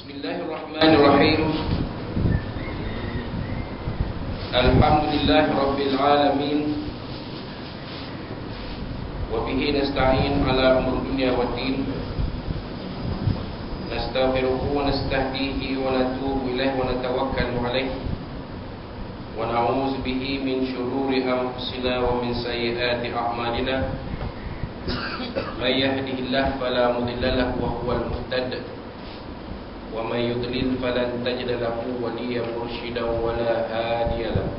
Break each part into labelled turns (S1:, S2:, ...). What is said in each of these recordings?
S1: Bismillahirrahmanirrahim. Alhamdulillahi Rabbil Alamin. Wabihi nasta'in ala umur dunia wa din. Nastaghfiruhu wa nastahdihi wa natubu ilaihi wa natawakkalu alaihi. Wa na'udzu bihi min shururi anfusina wa min sayyiati a'malina. May yahdihillahu fala mudilla lahu wa huwal muhtadi. ومن يضلل فلن تجد له وليا مرشدا ولا هاديا له.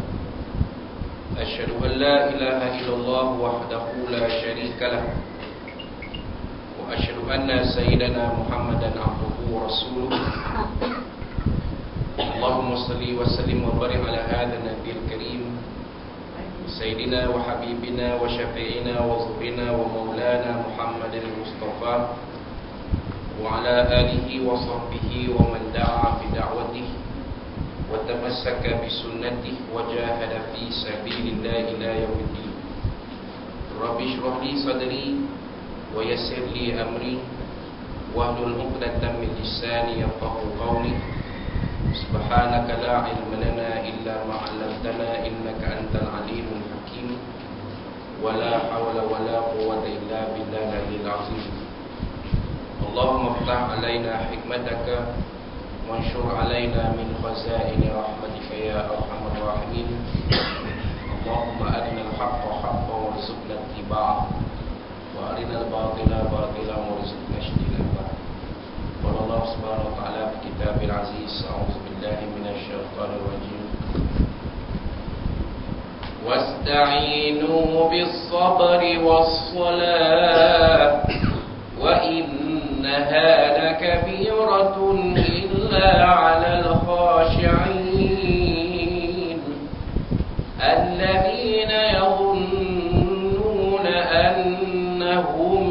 S1: أشهد أن لا إله إلا الله وحده لا شريك له وأشهد أن سيدنا محمدا عبده ورسوله. اللهم صل وسلم وبارك على هذا النبي الكريم سيدنا وحبيبنا وشفيعنا وظهرنا ومولانا محمد المصطفى وعلى آله وصحبه ومن دعا بدعوته وتمسك بسنته وجاهد في سبيل الله إلى يوم الدين. رب اشرح لي صدري ويسر لي أمري واحلل عقدة من لساني يفقهوا قولي. سبحانك لا علم لنا إلا ما علمتنا إنك أنت العليم الحكيم. ولا حول ولا قوة إلا بالله العلي العظيم. اللهم افتح علينا حكمتك وانشر علينا من خزائن رحمتك يا أرحم الراحمين. اللهم أرنا الحق حقا وارزقنا اتباعه وأرنا الباطل باطلا وارزقنا اجتنابه. قال الله سبحانه وتعالى في كتابه العزيز: أعوذ بالله من الشيطان الرجيم. واستعينوا بالصبر والصلاة وإنها لكبيرة إلا على الخاشعين الذين يظنون أنهم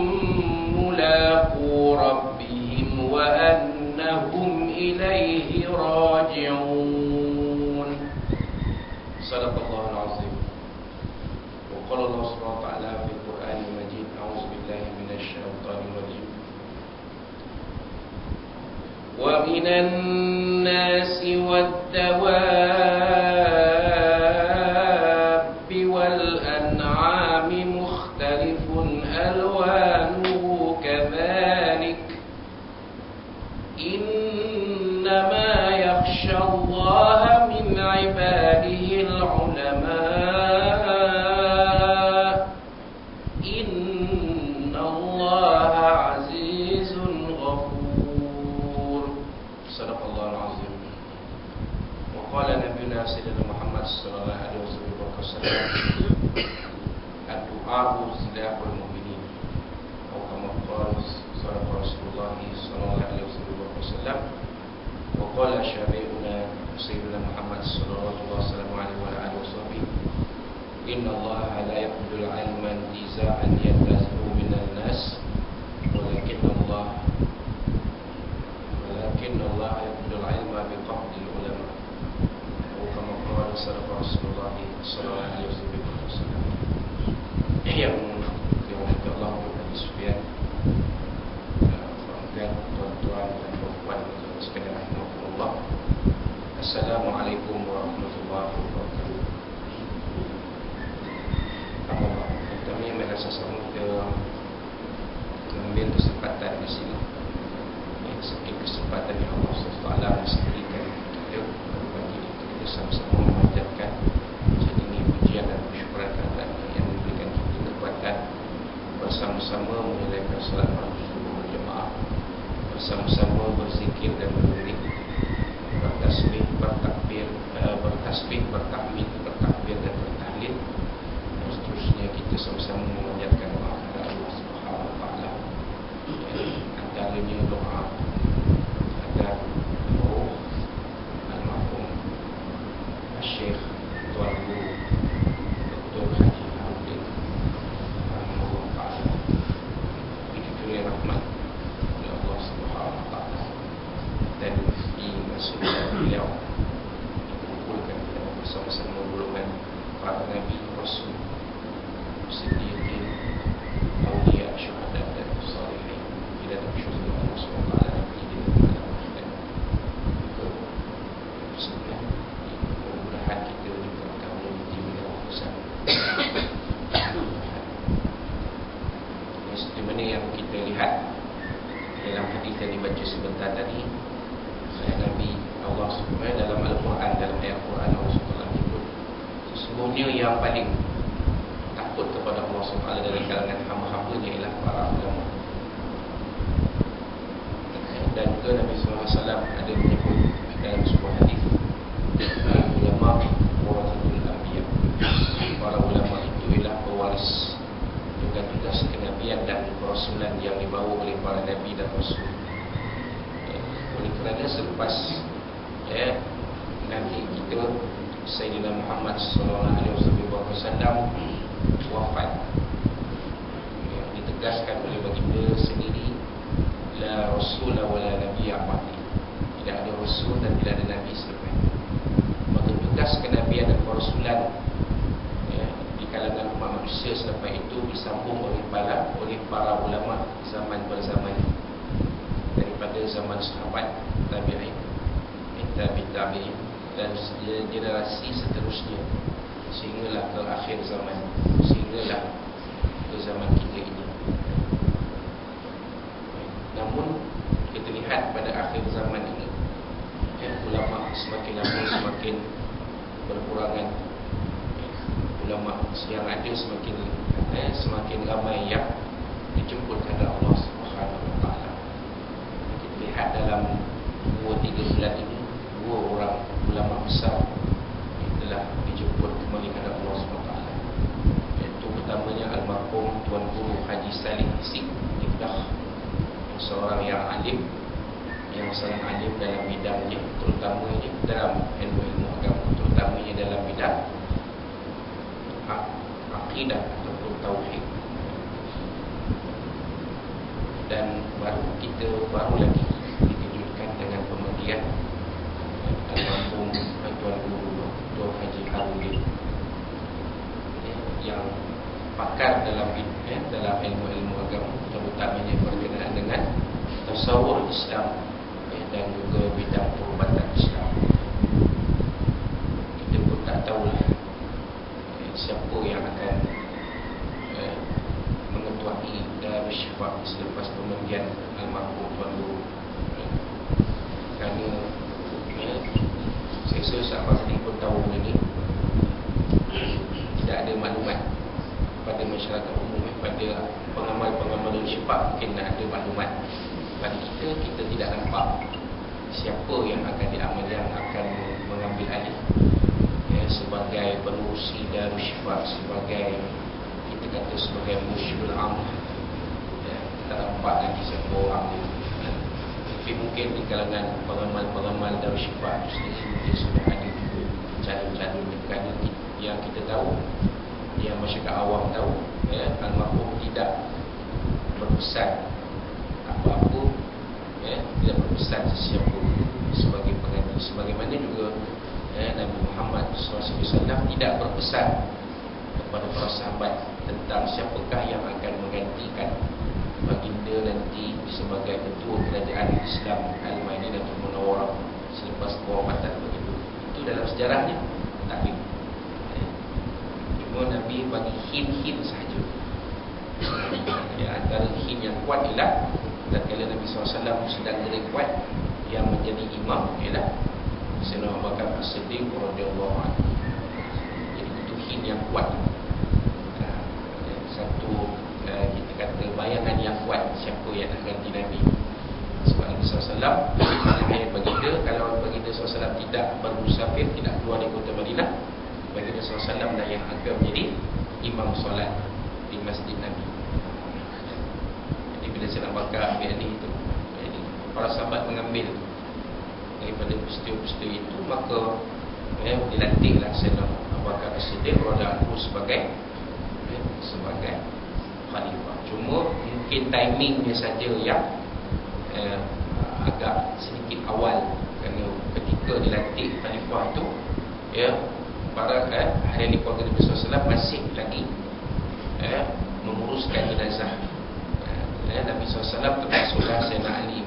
S1: ملاقو ربهم وأنهم إليه راجعون. صدق الله العظيم. وقال الله سبحانه وتعالى في القرآن المجيد: أعوذ بالله من الشيطان الرجيم. ومن الناس والدواب والأنعام مختلف ألوانه كذلك إنما يخشى الله من عباده العلماء إن الله عزيز غفور. صدق الله العظيم. وقال نبينا سيدنا محمد صلى الله عليه وسلم: الدعاء سلاح المؤمنين. أو كما قال صدق رسول الله صلى الله عليه وسلم. وقال شافعنا سيدنا محمد صلى الله عليه وسلم وعلى وصحبه: إن الله لا يقبل العلم انتزاعا ينتزعه من الناس ولكن الله يقبل العلم بقبض العلماء. وكما قال صدق رسول الله صلى الله عليه وسلم. Yang dirahmati Allah Subhanahu sekalian, tuan-tuan dan puan-puan sekalian rahimahullah. Assalamualaikum warahmatullahi wabarakatuh. Kami merasa sangat mengambil kesempatan di sini. Sebagai kesempatan yang Allah SWT berikan kita bagi kita sama-sama memanjatkan ini pujian dan syukuran Allah yang memberikan kita kekuatan bersama-sama menunaikan salat maghrib berjemaah, bersama-sama berzikir dan berzikir, bertasbih, bertakbir, bertahmid, bertakbir dan bertahlil, dan seterusnya kita sama-sama memanjatkan Allah Subhanahu wa taala. Antaranya doa agar roh almarhum Syekh Tuan Guru Dr. Haji Hamid rahimahullah ta'ala diberi rahmat oleh Allah Subhanahu wa ta'ala dan di maksudnya beliau dikumpulkan bersama-sama golongan para Nabi, Rasul, Siddiqin, Awliya, Syuhada dan Salihin di dalam syurga Allah SWT. dalam hadis yang dibaca sebentar tadi, Nabi Allah SWT dalam Al-Quran, dalam ayat Al-Quran, Allah SWT menyebut sesungguhnya yang paling takut kepada Allah SWT dari kalangan hamba-hambanya ialah para ulama. Dan juga Nabi SAW ada menyebut dalam sebuah hadis, ulama warasatul anbiya, para ulama itu ialah pewaris tugas-tugas kenabian dan kerasulan yang dibawa oleh para nabi dan rasul. Oleh kerana selepas Nabi kita Sayyidina Muhammad SAW wafat, ditegaskan oleh baginda sendiri, la rasul wa la nabiyya ba'di, tidak ada rasul dan tidak ada nabi selepas. Maka tugas kenabian dan kerasulan di kalangan umat manusia selepas itu disambung oleh para ulama zaman berzaman, daripada zaman sahabat, tabi'in, tabi'in dan generasi seterusnya sehinggalah ke akhir zaman, sehinggalah ke zaman kita ini. Namun kita lihat pada akhir zaman ini, ulama semakin lama semakin berkurangan. Ulama yang ada semakin ramai yang dijemput kepada Allah SWT. Kita lihat dalam 2-3 bulan ini, 2 orang ulama besar telah dijemput kembali kepada Allah SWT. Iaitu pertamanya almarhum Tuan Guru Haji Salih Istiqdah, seorang yang alim, yang sangat alim dalam bidangnya, terutamanya dalam ilmu agama, terutamanya dalam bidang akidah ataupun tauhid. Dan baru lagi dikejutkan dengan pemergian almarhum Tuan Guru Dr. Haji Harudin, yang pakar dalam ilmu agama, terutamanya berkenaan dengan tasawuf Islam dan juga bidang perubatan Islam. Kita pun tak tahulah siapa yang akan mengetuai Darul Syifa selepas pemergian almarhum Tuan Guru. Kerana saya rasa sahabat sendiri pun tahu ini tidak ada maklumat pada masyarakat umum, pada pengamal-pengamal Darul Syifa mungkin ada maklumat. Pada kita tidak nampak siapa yang akan diamal, yang akan mengambil alih sebagai penerusi Darul Syifa, sebagai kita kata sebagai musyidul am. Tak nampak lagi siapa orang ni. Tapi mungkin di kalangan pengamal-pengamal Darul Syifa mungkin sudah ada juga calon-calon yang kita tahu, yang masyarakat awam tahu, almarhum tidak berpesan apa-apa, tidak berpesan sesiapa sebagai pengganti. Sebagaimana juga Nabi Muhammad SAW tidak berpesan kepada para sahabat tentang siapakah yang akan menggantikan baginda nanti sebagai ketua kerajaan Islam Al-Madinatul Munawwarah selepas kewafatan baginda. Itu dalam sejarahnya tak ada. Cuma Nabi bagi hint-hint sahaja. Antara hint yang kuat ialah tatkala Nabi SAW sedang kuat, yang menjadi imam ialah Sayyidina Abu Bakar As-Siddiq radhiyallahu anhu. Jadi itu hint yang kuat. Satu kita kata bayangan yang kuat siapa yang akan ganti Nabi. Sebab Nabi SAW ayat baginda, kalau baginda SAW tidak bermusafir, tidak keluar dari kota Madinah, baginda SAW dah yang akan menjadi imam solat di masjid Nabi. Jadi bila Sayyidina Abu Bakar ambil itu, jadi para sahabat mengambil daripada peristiwa-peristiwa itu, maka dilantiklah Sayyidina Abu Bakar As-Siddiq radhiyallahu anhu sebagai khalifah. Cuma mungkin timingnya saja yang agak sedikit awal, kerana ketika dilantik khalifah itu, para ahli keluarga Nabi SAW masih lagi menguruskan jenazah Nabi SAW, termasuklah Sayyidina Ali